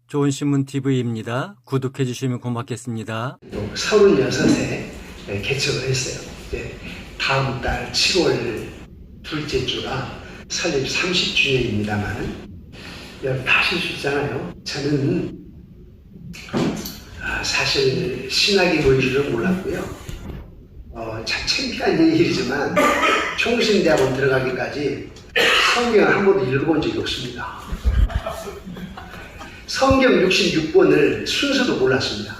좋은 신문 TV입니다. 구독해 주시면 고맙겠습니다. 또 36에 개척을 했어요. 다음 달 7월 둘째 주가 설립 30주년입니다만 여러분 다 아실 수 있잖아요. 저는 사실 신학이 뭔지를 몰랐고요. 참 창피한 일이지만 총신대학원 들어가기까지 성경을 한 번도 읽어본 적이 없습니다. 성경 66번을 순서도 몰랐습니다.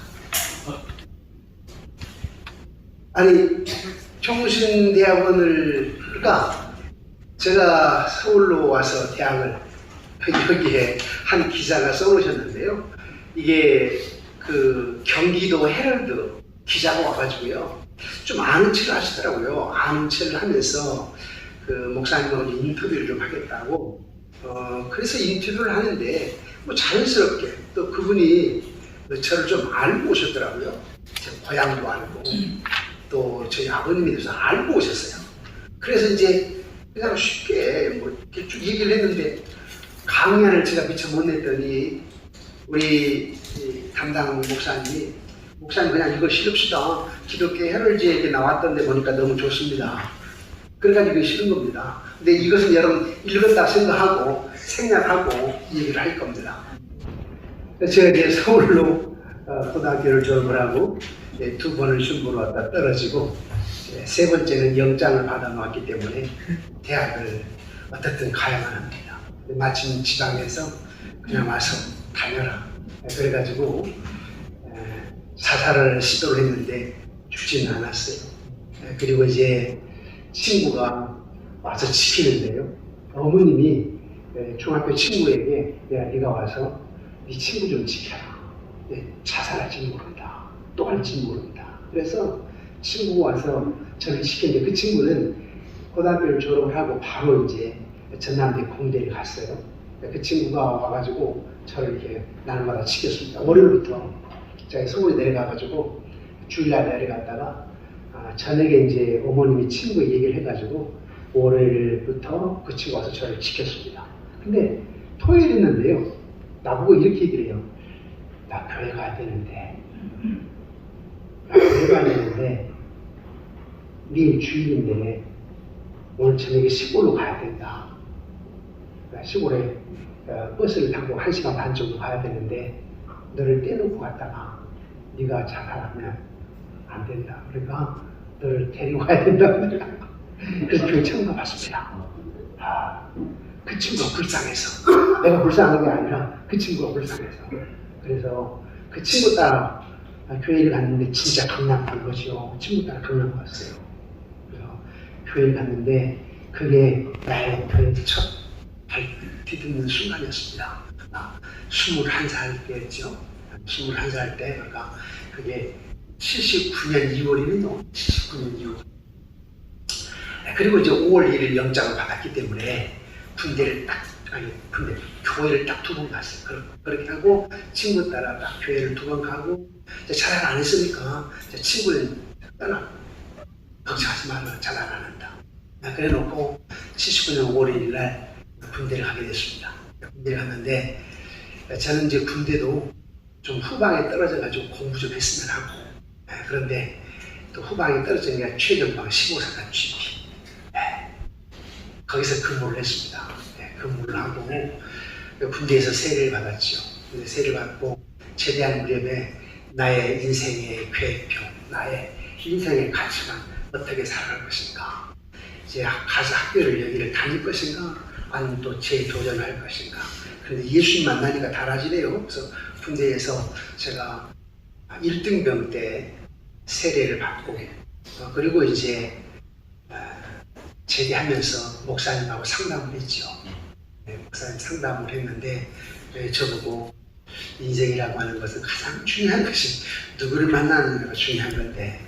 아니 총신대학원을 그러니까 제가 서울로 와서 대학을 여기에 한 기자가 써놓으셨는데요. 이게 그 경기도 헤럴드 기자가 와가지고요. 좀 아는 체를 하시더라고요. 아는 체를 하면서 그 목사님하고 인터뷰를 좀 하겠다고. 그래서 인터뷰를 하는데 뭐 자연스럽게 또 그분이 저를 좀 알고 오셨더라고요. 제 고향도 알고 또 저희 아버님에 대해서 알고 오셨어요. 그래서 이제 그냥 쉽게 뭐 이렇게 쭉 얘기를 했는데 강연을 제가 미처 못 냈더니 우리 담당 목사님 그냥 이거 실읍시다. 기독교 헤럴즈에 나왔던데 보니까 너무 좋습니다. 그러니까 이거 싫은 겁니다. 근데 이것은 여러분 읽었다 생각하고 생략하고 얘기를 할 겁니다. 제가 이제 서울로 고등학교를 졸업을 하고 2번을 순부로 왔다 떨어지고 세 번째는 영장을 받아 놓았기 때문에 대학을 어떻든 가야만 합니다. 마침 지방에서 그냥 와서 다녀라. 그래가지고 자살을 시도를 했는데 죽지는 않았어요. 그리고 이제 친구가 와서 지키는데요. 어머님이 중학교 친구에게 네가 와서 네 친구 좀 지켜라. 자살할지 모른다. 또 할지 모른다. 그래서 친구가 와서 저를 지켰는데 그 친구는 고등학교를 졸업을 하고 바로 이제 전남대 공대를 갔어요. 그 친구가 와가지고 저를 이렇게 날마다 지켰습니다. 월요일부터 제가 서울에 내려가가지고 주일날 내려갔다가 저녁에 이제 어머님이 친구 얘기를 해가지고 월요일부터 그 친구 와서 저를 지켰습니다. 근데 토요일 있는데요. 나보고 이렇게 얘기를 해요. 나 교회 가야 되는데 내일 주일인데 오늘 저녁에 시골로 가야 된다. 시골에 버스를 타고 1시간 반 정도 가야 되는데 너를 떼놓고 갔다가 네가 자살하면 안 된다. 그러니까 너를 데리고 가야 된다. 그래서 교회 처음 가봤습니다. 그 친구가 불쌍해서 내가 불쌍한 게 아니라 그 친구가 불쌍해서 그래서 그 친구 따라 교회를 갔는데 진짜 강남 간 거죠. 그 친구 따라 강남 갔어요. 그래서 교회를 갔는데 그게 나의 교회 첫 발 디디는 순간이었습니다. 21살 때였죠. 21살 때 그러니까 그게 79년 2월이면요. 79년 2월. 그리고 이제 5월 1일 영장을 받았기 때문에 교회를 딱 2번 갔어요. 그렇게 하고 친구 따라 딱 교회를 2번 가고 자살 안 했으니까 친구는 떠나 걱정하지 말라. 자살 안 한다. 그래 놓고 79년 5월 1일 날 군대를 가게 됐습니다. 군대를 갔는데 저는 이제 군대도 좀 후방에 떨어져가지고 공부 좀 했으면 하고 그런데 또 후방에 떨어지니까 최전방 15사단 GP 거기서 근무를 했습니다. 근무를 하고 군대에서 세례를 받았죠. 세례를 받고 제대한 무렵에 나의 인생의 계획표, 나의 인생의 가치관 어떻게 살아갈 것인가, 이제 가서 학교를 여기를 다닐 것인가, 아니면 또 재도전할 것인가. 그런데 예수님 만나니까 달라지네요. 그래서 군대에서 제가 1등병 때 세례를 받고 그리고 이제 제대하면서 목사님하고 상담을 했죠. 목사님 상담을 했는데 저보고 인생이라고 하는 것은 가장 중요한 것이 누구를 만나느냐가 중요한 건데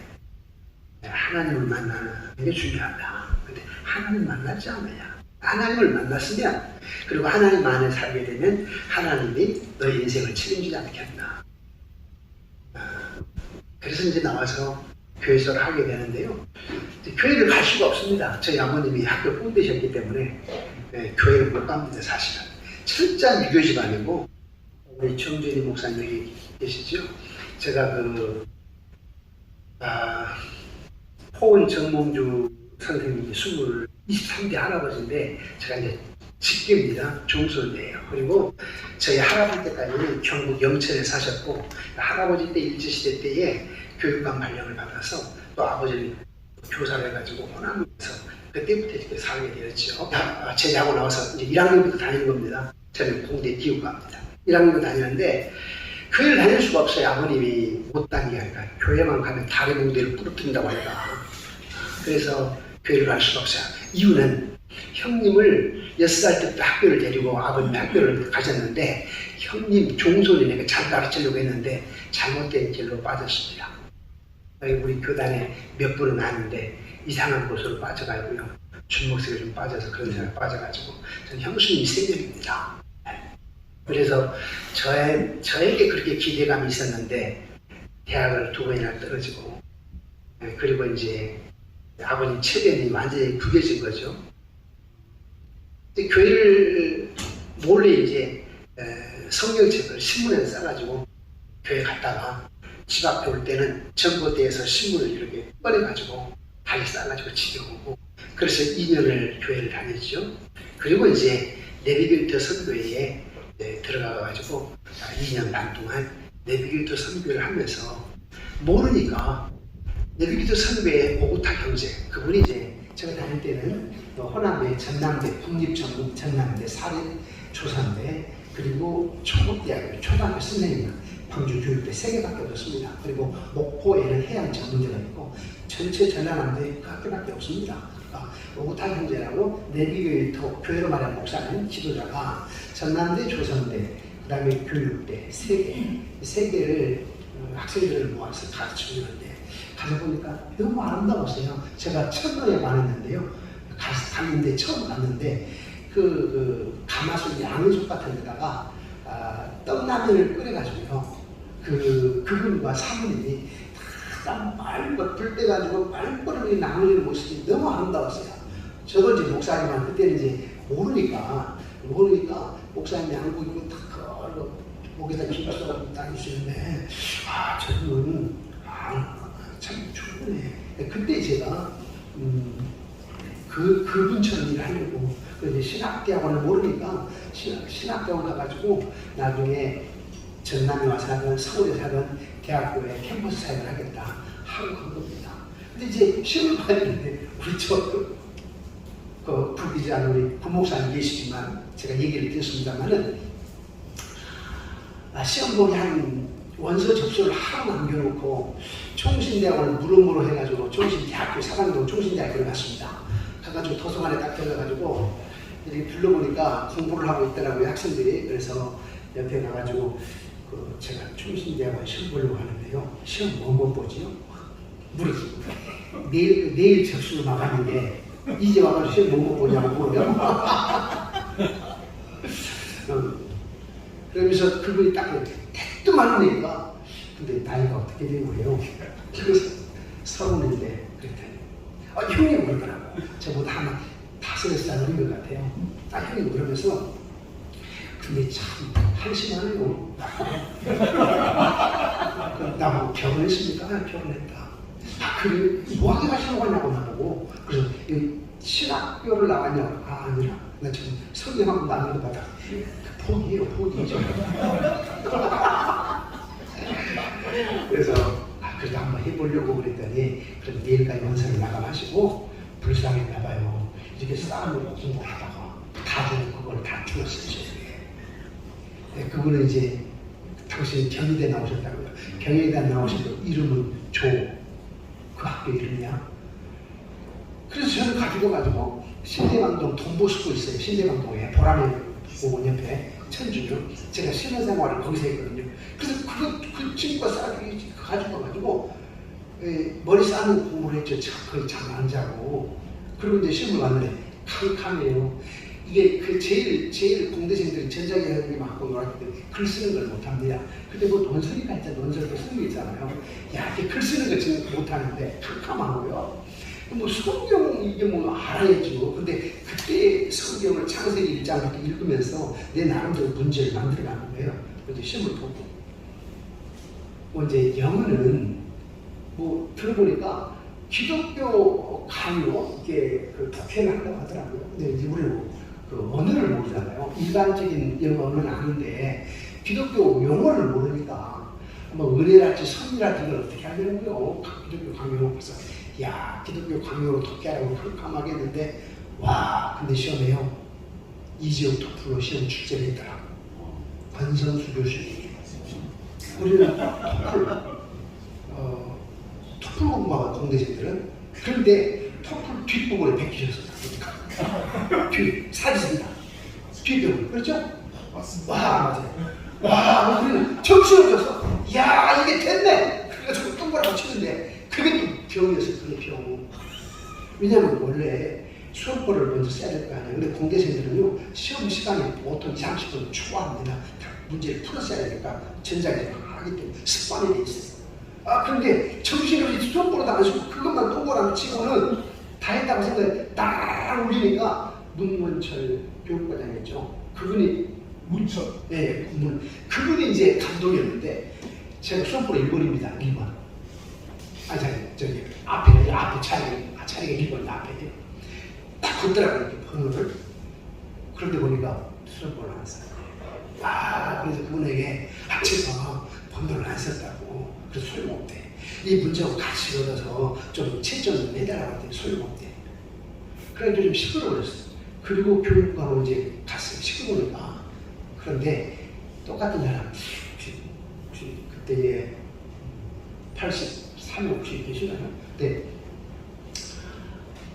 하나님을 만나는 게 중요하다. 근데 하나님 만나지 않아야. 하나님을 만났으면 그리고 하나님 안에 살게 되면 하나님이 너의 인생을 책임지지 않겠나. 그래서 이제 나와서 교회설을 하게 되는데요. 교회를 갈 수가 없습니다. 저희 아버님이 학교 꼰대셨기 때문에 교회를 못 갑니다. 사실은 철저한 유교 집안이고 우리 정준희 목사님이 계시죠? 제가 포은 정몽주 선생님이 23대 할아버지인데 제가 이제 직계입니다. 종손이에요. 그리고 저희 할아버지 때까지는 경북 영천에 사셨고 할아버지 때 일제시대 때에 교육감 발령을 받아서 또 아버지는 교사를 해가지고 호남에서 그때부터 이렇게 살게 되었죠. 제대하고 나와서 이제 1학년부터 다니는 겁니다. 저는 공대 기후과입니다. 1학년 다니는데 교회를 다닐 수가 없어요. 아버님이 못 다니게 하니까 교회만 가면 다른 공대를 부르킨다고 하니까 그래서 교회를 갈 수가 없어요. 이유는 형님을 6살 때부터 학교를 데리고 아버님이 학교를 가셨는데 형님 종손이니까 잘 가르치려고 했는데 잘못된 길로 빠졌습니다. 우리 교단에 몇 분은 아는데 이상한 곳으로 빠져가고요. 준목색에 좀 빠져서 그런 생각에 빠져가지고 저는 형수님이 세명입니다. 그래서 저에게 그렇게 기대감이 있었는데 대학을 2번이나 떨어지고 그리고 이제 아버님 체면이 완전히 구겨진 거죠. 교회를 몰래 이제 성경책을 신문에 싸가지고 교회 갔다가 집 앞에 올 때는 전봇대에서 신문을 이렇게 꺼내가지고 다시 싸가지고 집에 오고 그래서 2년을 교회를 다녔죠. 그리고 이제 내비게이터 선교회에 들어가가지고 2년 반 동안 내비게이터 선교를 하면서 모르니까 내비게이터 선교회 오구타 형제 그분이 이제 제가 다닐 때는 호남대, 전남대, 국립전북 전남대, 사립초산대 그리고 초급대학교, 초등학교 선생님 광주교육대 3개밖에 없습니다. 그리고 목포에는 해양전문대가 있고 전체 전라남도에 그 학교밖에 없습니다. 오구타 형제라고 내비게이터 교회로 말하는 목사님 지도자가 전남대, 조선대, 그 다음에 교육대 3개를 학생들을 모아서 가르쳐주는데 가서 보니까 너무 아름다웠어요. 제가 천도에 많았는데요. 가서 갔는데 처음 갔는데 그 가마솥 양은솥 같은 데다가 떡라면을 끓여가지고요. 그분과 사모님이 다 말벌 불 때가지고 말벌이 나누는 모습이 너무 아름다웠어요. 저도 이제 목사님은 그때는 이제 모르니까 목사님이 안고 있고 딱 목에다 김쳐서 다니시는데 저분은 참 좋네. 그때 제가 그분처럼 일을 하려고 이제 신학대학원을 모르니까 신학대학원 가가지고 나중에 전남에 와서 하든 서울에 사든 대학교에 캠퍼스 사역을 하겠다 하고 간 겁니다. 근데 이제 시험을 봐야 되는데 우리 부기자는 우리 부목사님 계시지만 제가 얘기를 드렸습니다만은 시험 보기 한 원서 접수를 하루 남겨놓고 총신대학원을 무릎으로 해가지고 총신대학교 사당동 총신대학교를 갔습니다. 가가지고 도서관에 딱 들어가가지고 이렇게 불러보니까 공부를 하고 있더라고요 학생들이. 그래서 옆에 가가지고 제가 총신대학원 시험 보려고 하는데요. 시험 뭐 보지요? 물었어요. 내일 접수를 막았는데 이제 와가지고 시험 뭐 보냐고 물어요. 그러면서 그분이 딱 택도 많으니까 근데 나이가 어떻게 된 거예요? 그래서 30인데 그랬더니 형님 그러더라고. 저보다 한 5살 어린 것 같아요. 형님 그러면서 근데 참 한심하네요. 나보고 결혼했습니까? 결혼했다. 그래 뭐하게 가시려고 하냐고 나보고. 그래서 신학교를 나왔냐고. 아니라 나 지금 성경하고 나눈 거 받아. 포기해요, 포기죠. 그래서 그래도 한번 해보려고 그랬더니 그럼 내일까지 원서를 마감하시고 불쌍했나봐요. 이렇게 싸움을 공부하다가 다들 그걸 다 죽었어요. 그분은 이제 당신 경희대 나오셨다고요. 경희대 나오셔도 이름은 그 학교 이름이야. 그래서 저는 가지고 신대방동 동보스쿨 있어요. 신대방동에 보라매 공원 옆에 천주교. 제가 신혼생활을 거기서 했거든요. 그래서 그 친구가 싸들이 가지고 머리 싸는 공부를 했죠. 거의 잠 안 자고. 그리고 이제 시험을 왔는데 캄캄해요. 이게 제일 공대생들이 전자기학이 맞고 놀았기 때문에 글 쓰는 걸 못합니다. 근데 뭐 논설이가 있잖아. 논설도 쓰는 게 있잖아요. 야, 이게 글 쓰는 거 지금 못하는데 캄캄하고요. 뭐 성경 이게 뭐 알아야죠. 근데 그때 성경을 창세기 1장부터 읽으면서 내 나름대로 문제를 만들어가는 거예요. 이제 시험을 보고 이제 영어는 뭐 들어보니까 기독교 강요 이게 그 독해를 한다고 하더라고요. 근데 이제 우리는 그 언어를 모르잖아요. 일반적인 영어는 아는데 기독교 용어를 모르니까 뭐 은혜랄지 선이랄지 이걸 어떻게 하려고요. 기독교 강요로 그래서 야 기독교 강요로 독해하라고 깜깜하게 했는데 와 근데 시험에요. 이지영 토플로 시험 출제를 했더라고. 권선수 교수님. 우리는 토플 공부하고 공대생들은 그런데 토플 뒷부분에 베끼셨어요. 사진입니다. 뒷부분 그렇죠? 맞습니다. 와 맞아요. 와 우리는 정신없어서 야 이게 됐네. 그래가지고 동그랗게 치는데 그게 또 병이었어요. 그게 병. 왜냐면 원래 수업벌을 먼저 써야 될 거 아니에요. 근데 공대생들은요 시험 시간이 보통 2, 30분 초과합니다. 문제를 풀었어야 되니까 전자기를 하기 때문에 습관이 돼 있어요. 아 그런데 정신없이 수업벌도 안 쓰고 그것만 동그랗게 치고는 다 했다고 생각해 딱 울리니까 문문철 교육과장이었죠. 그분이 문철. 네, 그분이 이제 감독이었는데 제가 수업벌 1번입니다. 1번. 저기 앞에 차례가 1번 앞에 딱 걷더라고요. 이렇게 번호를. 그런데 보니까 수업벌을 안 써요. 아 그래서 그분에게 제가 번호를 안 썼다고. 그래서 소용없대. 이 문제하고 같이 얻어서 좀 채점을 내달라고 했더니 소용없대. 그래서 좀 시끄러워졌어. 그리고 교육과로 이제 갔어요. 시끄러우니까. 그런데 똑같은 사람 그때에 83명 혹시 계시나요? 네.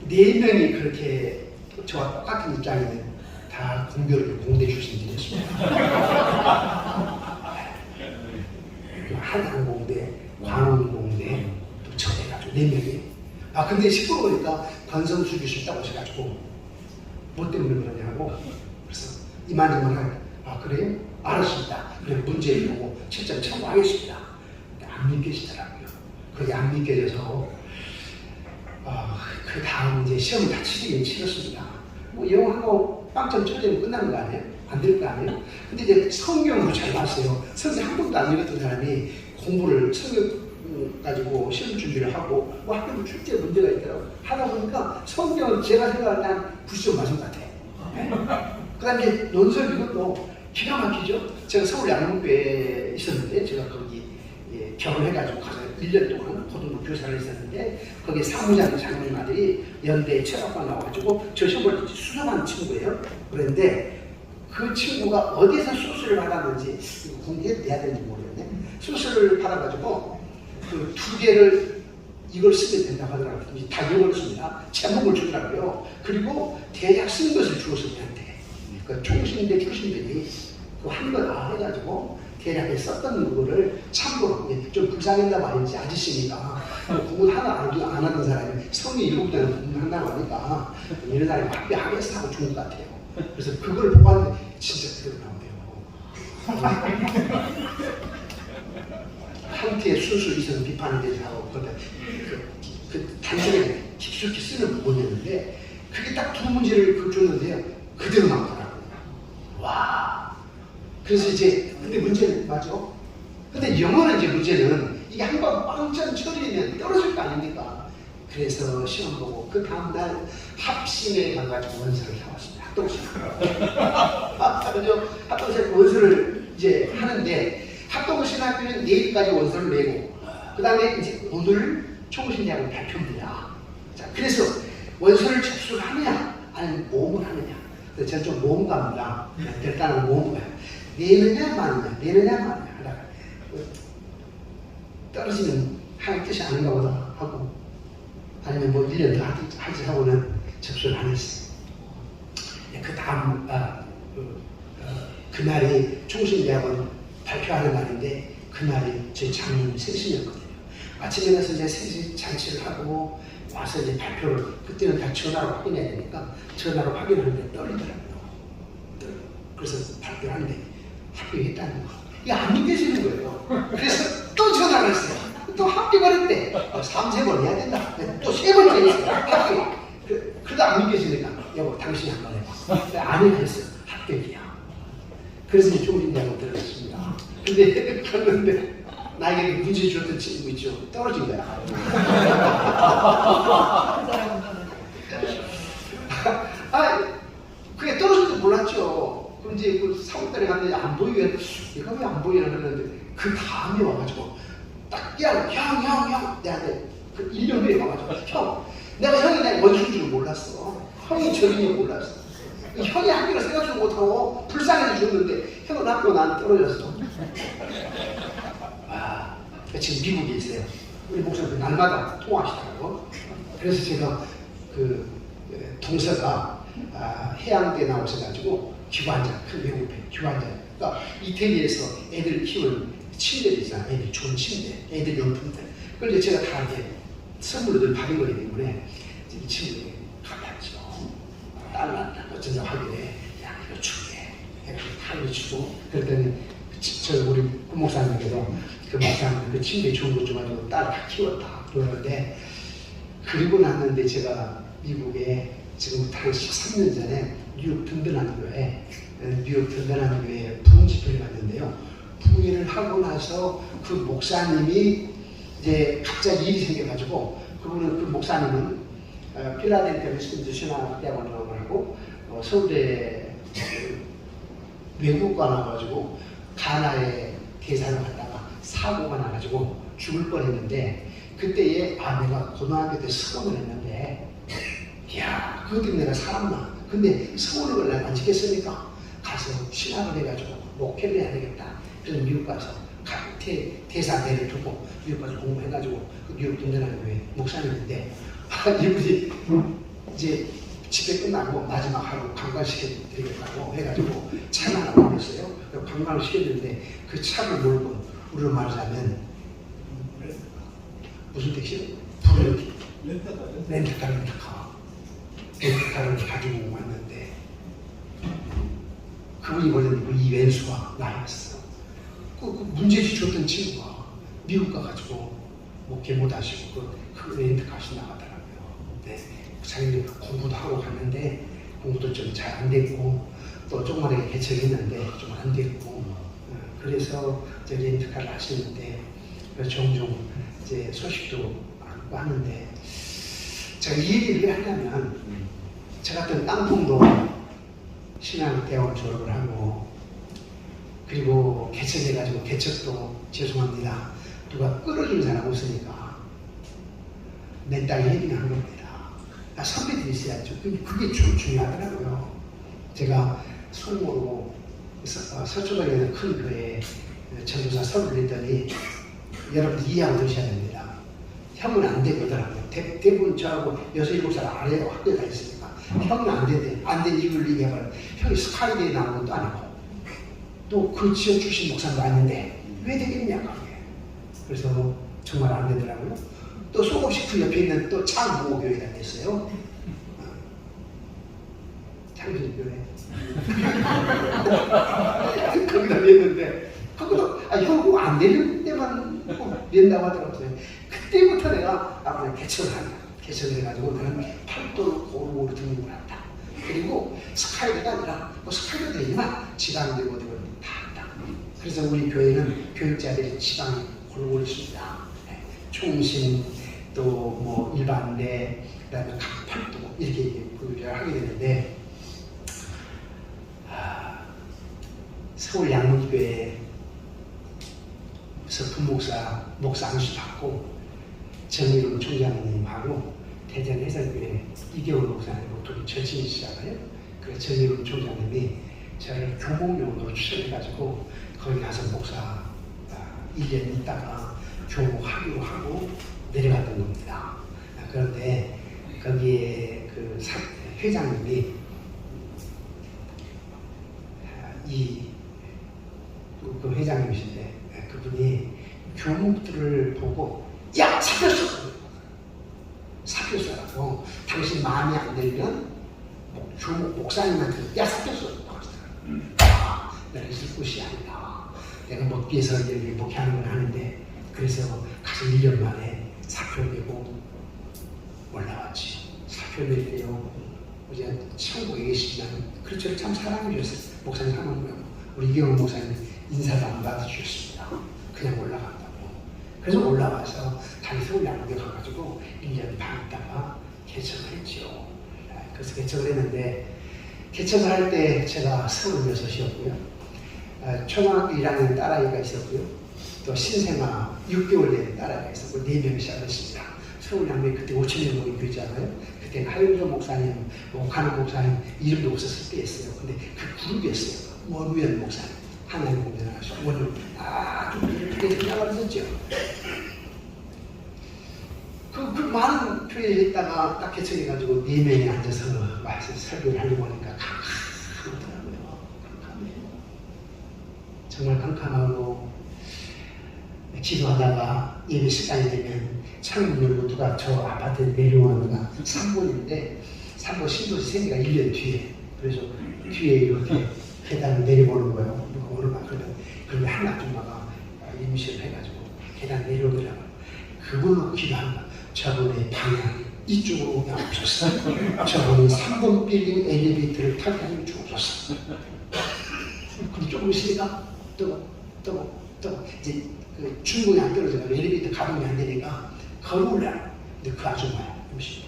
4명이 그렇게 저와 똑같은 입장이면 다 공대 출신들이었습니다. 한양공대, 광운공대, 또 저해가지고 4명이. 아 근데 시끄러우니까 권성수 교수 있다고 하셔가지고 뭐 때문에 그러냐고. 그래서 이만저만 아 그래요? 알았습니다. 그래 문제를 보고 채점 참고하겠습니다. 안 믿기시더라고요. 그게 안 믿겨져서 그 다음 이제 시험을 다 치르긴 치렀습니다. 뭐 영어하고 빵점 쳐주면 끝나는 거 아니에요? 안 될 거 아니에요? 근데 이제 성경도 잘 봤어요. 성경 한 번도 안 읽었던 사람이 공부를 성경 가지고 시험 준비를 하고 뭐 학교도 출제 문제가 있더라고요. 하다 보니까 성경은 제가 생각할 때 한 90점 맞은 것 같아요. 네? 그 다음에 논설 이것도 기가 막히죠. 제가 서울 양문교에 있었는데 제가 거기 결혼해가지고 가서 1년 동안 고등부 교사를 했었는데 거기 사무장 장로님 아들이 연대 철학과 나와가지고 저 시험을 수석한 친구예요. 그런데 그 친구가 어디서 수술을 받았는지 이거 공개해야 되는지 모르겠네. 수술을 받아가지고 그 2개를 이걸 쓰면 된다고 하더라고요. 다 이걸 씁니다. 제목을 주더라고요. 그리고 대략 쓴 것을 주었으면 한대. 그 총신대 출신들이 그 한 거 다 해가지고 대략에 썼던 그거를 참고로 좀 불쌍했나 봐야지 아저씨니까 공부 하나 안 하던 사람이 성이 7대는 공부한다고 하니까 이런 사람이 학교 하겠어 하고 좋은 것 같아요. 그래서 그걸 보고 왔는데 진짜 그대로 나오네요. 한태의 순수 이성 비판에 대해서 그 단순하게 깊숙이 쓰는 부분이었는데 그게 딱 2 문제를 줬는데요. 그대로 나오더라고요. 와. 그래서 이제 근데 문제는 맞죠? 근데 영어는 이제 문제는 이게 한번 빵점 처리면 떨어질 거 아닙니까? 그래서 시험 보고 그 다음날 합심에 가가지고 원서를 사왔습니다. 합동심. 합동심 원서를 이제 하는데 합동신학교는 내일까지 원서를 내고 그 다음에 이제 오늘 총신대학을 발표입니다. 자, 그래서 원서를 접수를 하느냐 아니면 모험을 하느냐. 그래서 저는 좀 모험가입니다. 일단은 모험가예요. 내느냐 마느냐 내느냐 마느냐 하다가 떨어지면 할 뜻이 아닌가 보다 하고 아니면 뭐 1년 더 하지 하고는 접수를 안 했어요. 그 다음 그날이 총신대학원 발표하는 날인데 그날이 저희 장모님 생신이었거든요. 아침에 가서 이제 생신 잔치를 하고 와서 이제 발표를 그때는 다 전화로 확인해야 되니까 전화로 확인하는데 떨리더라고요. 그래서 발표를 하는데 합격했다는 거. 이게 안 믿겨지는 거예요. 그래서 또 전화를 했어요. 또 합격을 했대. 3, 4번 해야 된다. 또 3번째 했어요. 합격. 그래도 안 믿겨지니까 여보 당신이 한번 해봐. 안 했어요. 합격이야. 그래서 이제 종신대학을 들어갔습니다. 근데 갔는데 나에게 문제 줬던 친구 있죠. 떨어진 거야. 그게 떨어질 줄 몰랐죠. 그럼 이제 그 3월달에 갔는데 안 보이게 얘가 왜 안 보이나 그랬는데 그 다음에 와가지고 딱 형 내한테 그 1년 후에 와가지고 형 내가 형이 나 원수인 줄 몰랐어. 형이 저인지 몰랐어. 형이 학교를 생각지도 못하고 불쌍해서 줬는데 형은 학교 난 떨어졌어. 지금 미국에 있어요. 우리 목사님 날마다 통화하시더라고. 그래서 제가 그 동서가 해양대 나오셔가지고 기관장, 큰 외국배 기관장. 그러니까 이태리에서 애들 키우는 침대들 있잖아. 애들 좋은 침대, 애들 용품들. 그걸 이제 제가 다 이제 선물로 늘 받은 거기 때문에 이 친구들이 가봤죠. 딸 낳았다. 어쩐다 하길래 야 이거 줄게. 해가지고 다 이거 주고 그랬더니 저 우리 목사님께서 그 목사님 그 침대 좋은 것 좀 가지고 딸 다 키웠다 그러는데 그리고 났는데 제가 미국에 지금부터 한 13년 전에 뉴욕 든든한 교회에 부흥집회를 갔는데요. 부흥회를 하고 나서 그 목사님이 이제 갑자기 일이 생겨가지고 그 목사님은 필라델피아 웨스트 신학 대학원을 하고 서울대 외국가 나와가지고 가나에 대사를 갔다가 사고가 나가지고 죽을 뻔했는데 그때에 내가 고등학교 때 서원을 했는데 이야 그것 때문에 내가 살았나. 근데 서원을 내가 안 지켰으니까 가서 신학을 해가지고 목회를 해야 되겠다. 그래서 미국 가서 대사대를 두고 미국 가서 공부해가지고 그 뉴욕 든든한 교회 목사님인데 이분이 이제 집회 끝나고 마지막 하루 관광시켜드리겠다고 해가지고 차를 하나 보냈어요. 관광을 시켰는데 그 차를 몰고 우리로 말하자면 무슨 택시? 렌트카를 가지고 왔는데 그분이 보는 이 왼수가 나였어. 그 문제지 줬던 친구가 미국 가가지고 목회 못하시고 그 렌트카시 나가더라고요. 네. 자기는 공부도 하고 갔는데 공부도 좀 잘 안 됐고 또 조그만하게 개척했는데 좀 안 됐고 그래서 이제 렌트카를 하시는데 종종 이제 소식도 알고 하는데 제가 이 얘기를 하려면 저 같은 땅콩도 신앙대학원 졸업을 하고 그리고 개척해가지고 개척도 죄송합니다. 누가 끌어주는 사람 없으니까 내 땅에 헤딩한 겁니다. 선배들이 있어야죠. 그게 좀 중요하더라고요. 제가 송으로 서초동에 있는 큰 교회에 전도사 서울을 했더니 여러분들 이해하고 드셔야 됩니다. 형은 안 되거든요. 대부분 저하고 6, 7살 아래로 학교에 다 있으니까 형은 안 된대. 안 된 이유를 얘기하면 형이 스카이대에 나온 것도 아니고 또 그 지역 출신 목사도 아닌데 왜 되겠냐 그게. 그래서 정말 안 되더라고요. 또 속없이 그 옆에 있는 또 창보교회가 있어요. 창조교회. 거기다 냈는데 그것도 형 안 되는 때만 낸다고 하더라고요. 그때부터 내가 그냥 개척을 한다. 개척을 해가지고 나는 팔도를 고루고루 등록을 한다. 그리고 스카이드가 아니라 스카이드 되지만 지방되고 어디고 다 한다. 그래서 우리 교회는 교육자들이 지방에 고루고루 있습니다. 총신 또 뭐 일반대 그다음에 각 팔도 이렇게 교육을 하게 되는데 서울 양문교회에서 목사 안수 받고 정의로운 총장님하고 대전 해설교회 이경훈 목사님하고 둘이 절친이시잖아요. 그 정의로운 총장님이 저를 교목용으로 추천해가지고 거기 가서 목사 1년 있다가 교목하기로 하고 내려갔던 겁니다. 그런데 거기에 그 회장님이 그 회장님이신데 그분이 교목들을 보고 야 사표서라고 당신 마음에 안 들면 교목 목사님한테 야 사표서 내가 있을 곳이 아니다. 내가 먹기 위해서 여기 목회하는 건 아닌데 그래서 가서 1년 만에 사표 내고 올라왔지. 사표 낼 때요. 이제 천국에 계시면 그렇죠. 참 사랑해 주셨어요. 목사님 하는 거요. 우리 이경훈 목사님 인사도 안 받아주셨습니다. 그냥 올라간다고. 그래서 올라와서 다시 서울 양국에 가가지고 1년 반 있다가 개척을 했죠. 그래서 개척을 했는데, 개척을 할 때 제가 26이었고요. 초등학교 1학년 딸아이가 있었고요. 또 신생아 6개월 된 딸아이가 있었고 4명이 시작했습니다. 서울 양국에 그때 5,000명 모인 교회잖아요. 그때는 하윤조 목사님, 오카노 목사님 이름도 없었을 때였어요. 근데 그 그룹이었어요. 원우연 목사님, 하나님 공연하시고 원우 아주 이렇게 나가셨죠. 그 많은 교회에 있다가 딱 개척해가지고 4명이 앉아서 와서 설교를 하려고 하니까 캄캄하더라고요. 캄캄해요. 정말 캄캄하고, 기도하다가 예배 시간이 되면 창문 열고 누가 저 아파트에 내려오는 거가 3번인데 3번 신도시 세계가 1년 뒤에, 그래서 뒤에 이렇게 계단을 내려보는 거예요. 누가 오르막 그러면 한 아줌마가 임시를 해가지고 계단 내려오더라고요. 그걸로 기도한다. 저분의 방향이 이쪽으로 오게 하옵소서. 저분은 3번 빌딩 엘리베이터를 타게 하면 주옵소서. 근데 조금 있으니까 또 이제 그 중국이 안 떨어져서 엘리베이터 가동이 안 되니까 걸어오려고. 근데 그 아줌마야, 음식이.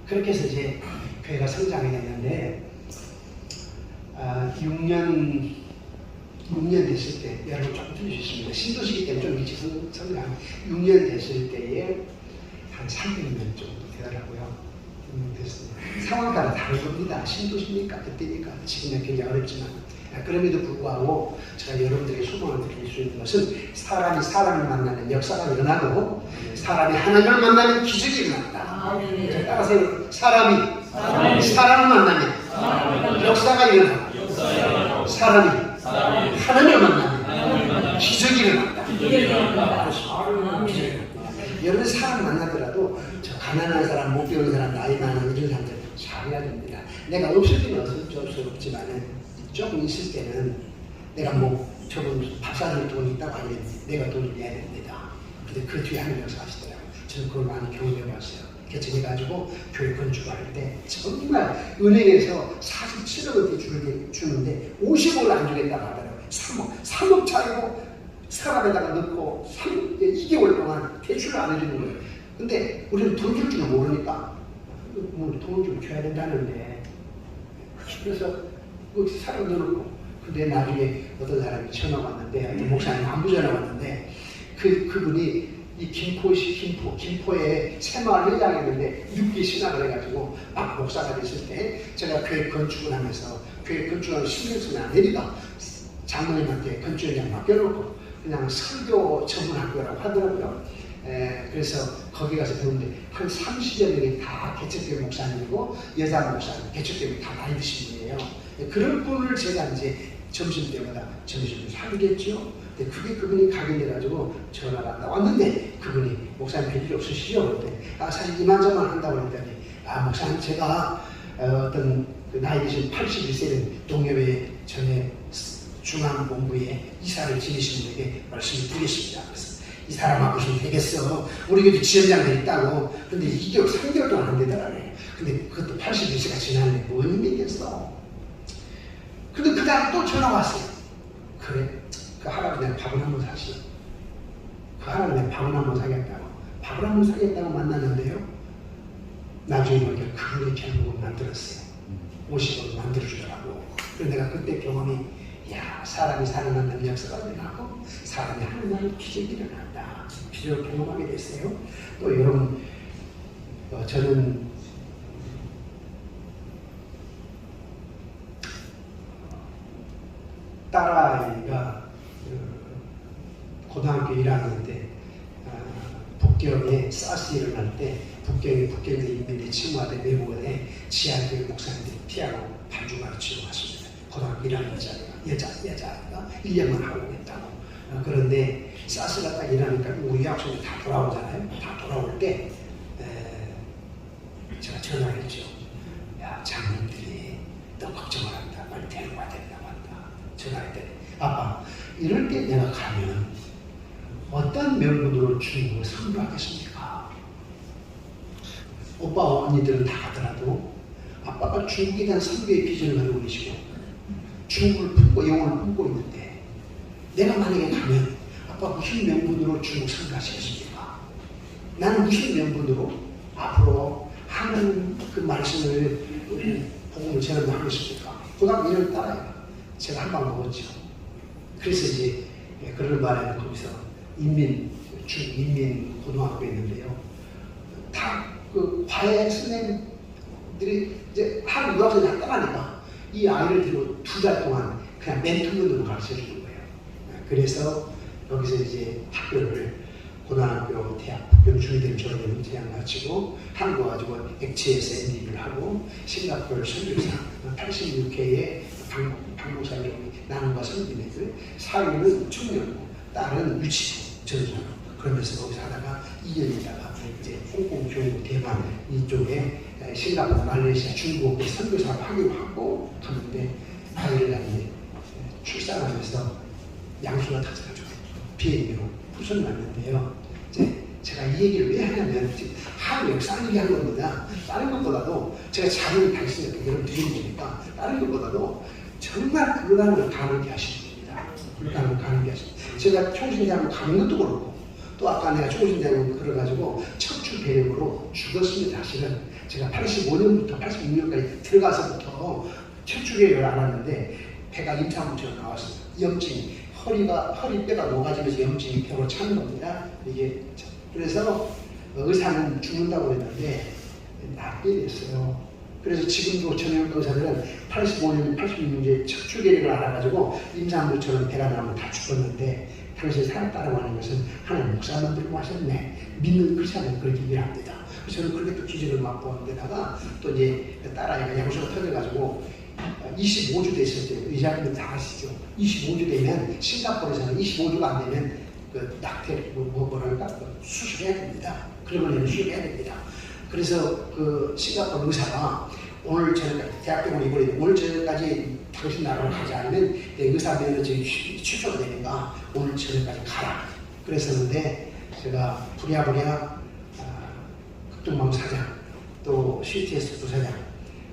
그렇게 해서 이제 교회가 성장이 됐는데, 6년 됐을 때, 여러분 조금 틀릴 수 있습니다. 신도시기 때문에 좀 일찍 성장. 6년 됐을 때에 한 300명 정도 되더라고요. 됐습니다. 상황 따라 다른 겁니다. 신도시니까, 그때니까, 지금은 굉장히 어렵지만. 그럼에도 불구하고 제가 여러분들에게 소망을 드릴 수 있는 것은, 사람이 사람을 만나는 역사가 일어나고 사람이 하나님을 만나는 기적이 일어난다. 따라서 사람이 사람을 만나면 역사가 일어나고, 사람이 하나님을 만나면 기적이 일어난다. 여러분 사람 만나더라도 저 가난한 사람, 못 배운 사람, 나이 많은 이런 사람들 잘해야 됩니다. 내가 없을 때는 어쩔 수 없지만 조금 있을 때는 내가 뭐 저분 밥 사줄 돈이 있다고 하면 내가 돈을 내야 됩니다. 근데 그 뒤에 하는 역사 하시더라고요. 저는 그걸 많이 경험해봤어요. 개척해가지고 교회 건축할 때 정말 은행에서 47억을 주는데 50억을 안 주겠다고 하더라고요. 3억 차이고 사람에다가 넣고 2개월 동안 대출을 안 해주는 거예요. 근데 우리는 돈 줄 줄은 모르니까 뭐 돈을 좀 줘야 된다는데, 그래서 거기서 사람 넣어놓고, 근데 나중에 어떤 사람이 전화 왔는데, 어떤 목사님 안부 전화 왔는데, 그분이 이 김포에 새마을 회장이었는데 6기 신학을 해가지고 막 목사가 됐을 때, 제가 교회 건축을 하면서 교회 건축하는 신경 쓰면 안 되니까 장로님한테 건축원장 맡겨놓고 그냥 설교 전문학교라고 하더라고요. 그래서 거기 가서 배우는데 한 30여 명이 다 개척교회 목사님이고 여자 목사님, 개척교회 다 나이 드신 분이에요. 그런 분을 제가 이제 점심때마다 점심을 사주겠죠. 근데 그게 그분이 각인돼가지고 전화가 왔는데, 그분이 목사님 뵐 일 없으시죠? 그랬더니 사실 이만저만 한다고 했더니, 목사님 제가 어떤 그 나이 드신 81세는 동료회 전에 중앙본부에 이사를 지내신 분에게 말씀을 드리겠습니다. 그래서 이 사람하고 좀 되겠어. 우리 교회 지원장들 있다고. 근데 2개월, 3개월 동안 안 되더라고요. 근데 그것도 81세가 지났는데 뭔 의미겠어. 근데 그 다음에 또 전화 왔어요. 그래, 그 할아버지한테 밥을 한번 사시오. 그 할아버지한테 밥을 한번 사겠다고. 밥을 한번 사겠다고 만났는데요. 나중에 보니까 그분의 결국은 만들었어요. 50원을 만들어주더라고. 그래서 내가 그때 경험이, 야, 사람이 살아난다는 역사가 일어나고 사람이 하나님의 기적이 일어난다. 기적을 경험하게 됐어요. 또 여러분, 저는 딸아이가 고등학교 1학년 때 북경에 사스 일어날 때 북경에 있는 친구한테 외국에 지하교회 목사님들이 피아노 반주 가르치러 왔습니다. 고등학교 1학년짜리가 여자아이가 1년만 하고 있다고. 그런데 사스가 딱 일하니까 우리 학생들 다 돌아오잖아요. 다 돌아올 때 제가 전화를 했죠. 야, 장님들이 너 걱정을 한다. 빨리 데리고 와야 된다고 한다. 전화했더니, 아빠, 이럴 때 내가 가면 어떤 명분으로 주님을 선교하겠습니까? 오빠와 언니들은 다 가더라도 아빠가 중국에 대한 선교의 비전을 가지고 계시고 중국을 품고 영어를 품고 있는데 내가 만약에 가면 아빠 무슨 명분으로 중국参加시켰습니까? 나는 무슨 명분으로 앞으로 하는 그 말씀을 복음을 전하겠습니까? 고등학교 1년 따라요. 제가 한 방 먹었죠. 그래서 이제 그런 바람에 거기서 인민고등학교에 있는데요. 다 그 과외 선생님들이 이제 한국 유학생이 다 떠나니까 이 아이를 들고 2달 동안 그냥 멘토면으로 가르쳐 주는 거예요. 그래서 여기서 이제 학교를 고등학교, 대학, 중위대를 졸업하면 대학 마치고 한국 와가지고 액체에서 MD를 하고 싱가포르 선교사 86회의 방송사를 나눔과 선교인들 사위는 청년, 딸은 유치부 전사 그러면서 거기서 하다가 2년이다가 이제 홍콩, 중국, 대만 이쪽에 싱가포르, 말레이시아, 중국 선교사 파견하고 갔는데 아이를 낳니 출산하면서 양수가 터져가지고 비행기로 후손이 났는데요. 제가 이 얘기를 왜 하냐면 한국 역사 얘기하는 겁니다. 다른 것보다도 제가 자문을 당신에게 여러분 드리는 거니까 다른 것보다도 정말 불가능을 가능하게 하시는 겁니다. 불가능을 가능하게 하시는 겁니다. 제가 총신대학을 가는 것도 그렇고 또 아까 내가 총신대학을 걸어가지고 척추 배령으로 죽었습니다. 사실은 제가 85년부터 86년까지 들어가서부터 척추 배령을 알았는데 배가 임산부처럼 나왔어요. 염증이 허리뼈가 녹아지면서 염증이 뼈로 차는 겁니다. 이게 그래서 의사는 죽는다고 했는데 낫게 됐어요. 그래서 지금도 전형외과 의사들은 85년, 86년에 척추 계획을 알아가지고 임산부처럼 배가 나면 다 죽었는데 당신이 살았다고 하는 것은 하나님 목사만 들고 하셨네. 믿는 크리스찬은 그렇게 이해합니다. 그래서 저는 그렇게 또 기적을 맛보는 데다가 또 이제 딸아이가 양수가 터져가지고 25주 됐을 때 의사님들 다 아시죠? 25주 되면 싱가포르에서는 25주가 안 되면 그 낙태 뭐랄까 수술해야 됩니다. 그런 걸 수술해야 됩니다. 그래서 그 싱가포르 의사가 오늘 저녁까지 대학병원 입원했는데 오늘 저녁까지 당신 나라로 가지 않으면 내 의사 면허증이 취소가 되니까 오늘 저녁까지 가라. 그랬었는데 제가 부랴부랴 극동방 사장 또 CTS 부사장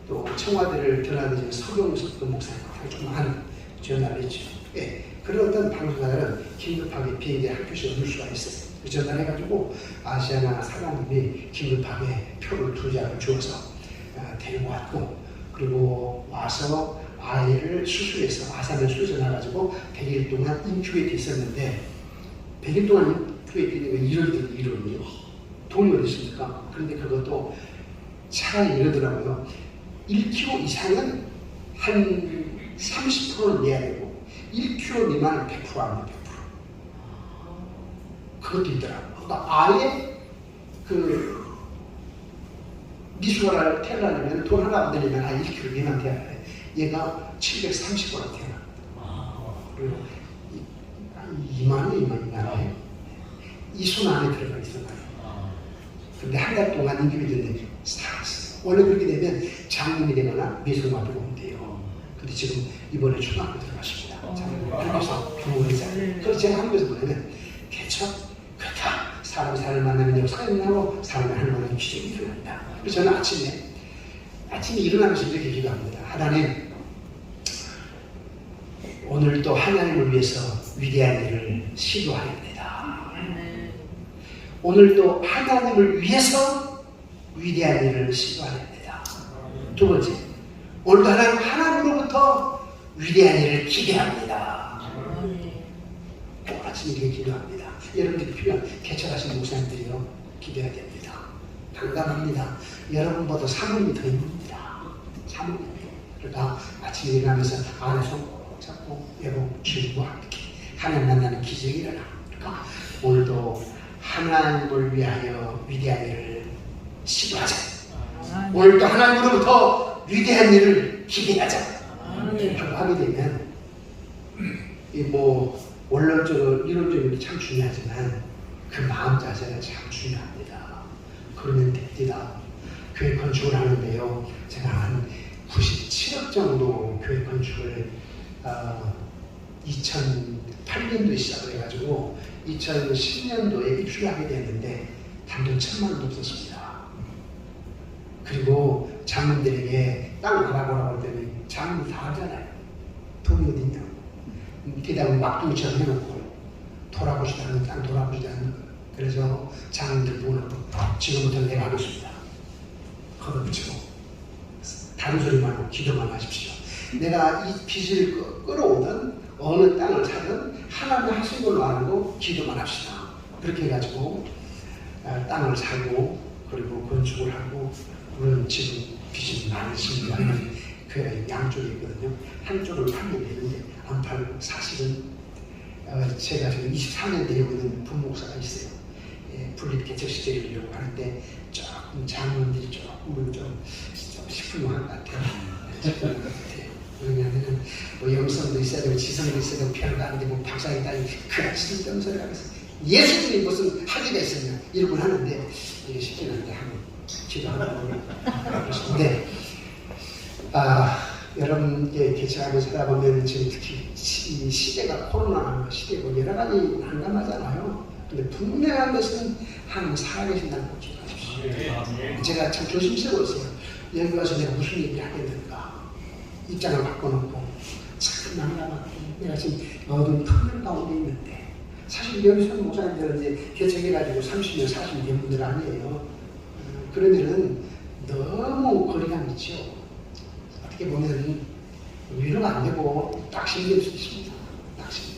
또 청와대를 전화드리는 서경석 목사님 조그마한 전화를 했죠. 예, 그런 어떤 방송사들은 긴급하게 비행기에 한 표씩 얻을 수가 있어요. 전화해가지고 아시아나 사장님이 긴급하게 표를 2장을 주어서 데리고 왔고 그리고 와서 아이를 수술해서 아산을 수술해가지고 100일 동안 인큐베이트 있었는데 100일 동안 인큐베이트 1월이요. 돈이 어디 있습니까? 그런데 그것도 차라리 이러더라고요. 1kg 이상은 한 30%는 내야 되고 1kg 미만은 100% 합니다. 100%. 그것도 있더라고요. 그러니까 아예 그 미수가를 태어나려면 돈 하나 안 들리면 한 1kg 미만 태어나요. 얘가 730g 태어납니다. 그리고 2만이 나와요. 이 손 안에 들어가 있어요. 근데 한 달 동안 인큐베이터인데 살았어요. 원래 그렇게 되면 장님이 되거나 미술관 들어오면 돼요. 근데 지금 이번에 초등학교 들어갔습니다. 그래서 교회자. 그래서 제가 한국에서 보면 개척 그렇다. 사람을 만나면 역사가 일어나고 사람을 하는 만한 기적이 일어난다. 그래서 저는 아침에 일어나면서 이렇게 기도합니다. 하나님, 오늘도 하나님을 위해서 위대한 일을 시도하렵니다. 오늘도 하나님을 위해서 위대한 일을 시도하렵니다. 두 번째, 오늘도 하나님으로부터 위대한 일을 기대합니다. 꼭 아침에 이렇게 기도합니다. 여러분들이 필요한 개척하신 목사님들이요 기대해야 됩니다. 당당합니다. 여러분보다 사모님이 더 힘듭니다. 사모님. 그러니까 아침에 일어나면서 안에서 잡고 여러분 주님과 함께 하나님 만나는 기적이 일어나. 그러니까 오늘도 하나님을 위하여 위대한 일을 시도하자. 오늘도 하나님으로부터 위대한 일을 기대하자. 하고 하게 되면 원론적으로 이론적으로 참 중요하지만 그 마음 자세가 참 중요합니다. 그러면 됩니다. 교회 건축을 하는데요. 제가 한 97억 정도 교회 건축을 2008년도에 시작을 해가지고 2010년도에 입주를 하게 됐는데 단돈 1,000만 원도 없었습니다. 그리고 장로들에게 땅 알아보라고 했더니 장로 다 하잖아요. 돈이 어딨냐고. 게다가 막둥이처럼 해놓고 돌아보지도 않는 땅 돌아보지도 않는 거. 그래서 장인들 보고 지금부터 내가 하겠습니다. 걷어붙이고 다른 소리 말고 기도만 하십시오. 내가 이 빚을 끌어오든 어느 땅을 사든 하나님 하신 걸로 알고 기도만 합시다. 그렇게 해가지고 땅을 사고 그리고 건축을 하고 물론 지금 빚이 많으십니다. 그 양쪽에 있거든요. 한쪽을 팔면 되는데 안 팔고 사실은 제가 지금 24년 되고 있는 부목사가 있어요. 분립 개척시대를 하는데 조금 장로들이 조금 좀 시큰둥한 것 같아요. 왜냐하면 뭐 영성도 있어야 되고 지성도 있어야 되고 별거 안 되고 박사님 따위 그런 쓸데없는 소리 하면서 예수님이 무슨 학위가 있으냐 이러고 하는데 이게 쉽지 않은데 한번 기도하고 그러시는데 여러분 개척하며 살아보면 지금 특히 이 시대가 코로나 시대고 여러 가지 난감하잖아요. 근데 분명한 것은 하나님 살아계신다는 걸 기억하십시오. 제가 참 조심스러워 있어요. 여기 와서 내가 무슨 얘기를 하겠는가. 입장을 바꿔놓고 참 난감하고 내가 지금 어두운 터널 가운데 있는데 사실 여기서 목사님들은 이제 개척해가지고 30년, 40년 된 분들 아니에요. 그러면은 너무 거리감이 있죠. 어떻게 보면 위로가 안 되고 낙심될 수 있습니다. 낙심.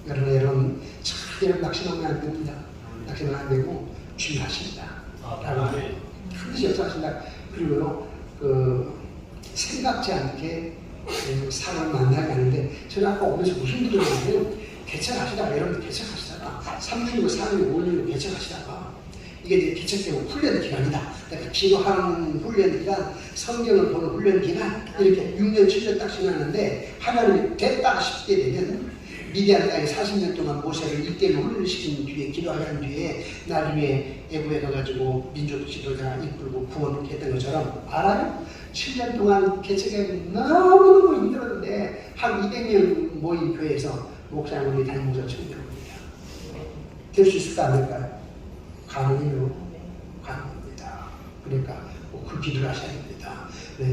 여러분 절대로 낙심하면 안 됩니다. 낙심은 안 되고 주의하십니다. 라고 반드시 역사하신다. 그리고 생각지 않게 사람을 만나게 하는데 제가 아까 오면서 무슨 일을 하냐면 개척하시다가 여러분들 개척하시다가 3년이고 4년이고 5년이고 개척하시다가 이게 이제 개척되고 훈련 기간이다. 그러니까 기도하는 훈련 기간, 성경을 보는 훈련 기간 이렇게 6년, 7년 딱 지났는데 하나님이 됐다 싶게 되면 미디안 땅에 40년 동안 모세를 일대일로 훈련시킨 뒤에 기도하는 뒤에 나중에 애굽에 가가지고 민족 지도자 이끌고 구원을 했던 것처럼 알아요? 7년 동안 개척하기 너무너무 힘들었는데 한 200명 모인 교회에서 목사님이 담임 목사 처음 들어봅니다. 될 수 있을까 안 될까요? 가능해요. 가능합니다. 그러니까 그 기도를 하셔야 됩니다.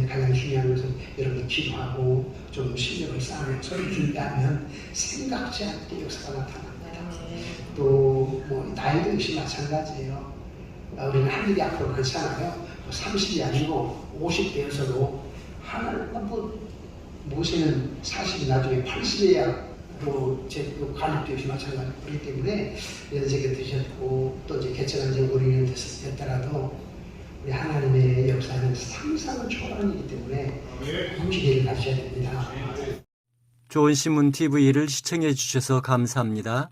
가장 중요한 것은 여러분이 기도하고 좀 실력을 쌓으면 서로 준비하면 생각지 않게 역사가 나타납니다. 또 뭐 나이도 역시 마찬가지예요. 우리는 할 일이 앞으로 그렇잖아요. 30이 아니고 50대여서도 하나를 모세는 40이 나중에 80이야 제 관립도 역시 마찬가지고 그렇기 때문에 연세가 드셨고 또 이제 개척한 지 5, 6년 됐더라도 우리 하나님의 역사는 상상을 초월하는 이기 때문에 기대를 가셔야 됩니다. 좋은 신문 TV를 시청해 주셔서 감사합니다.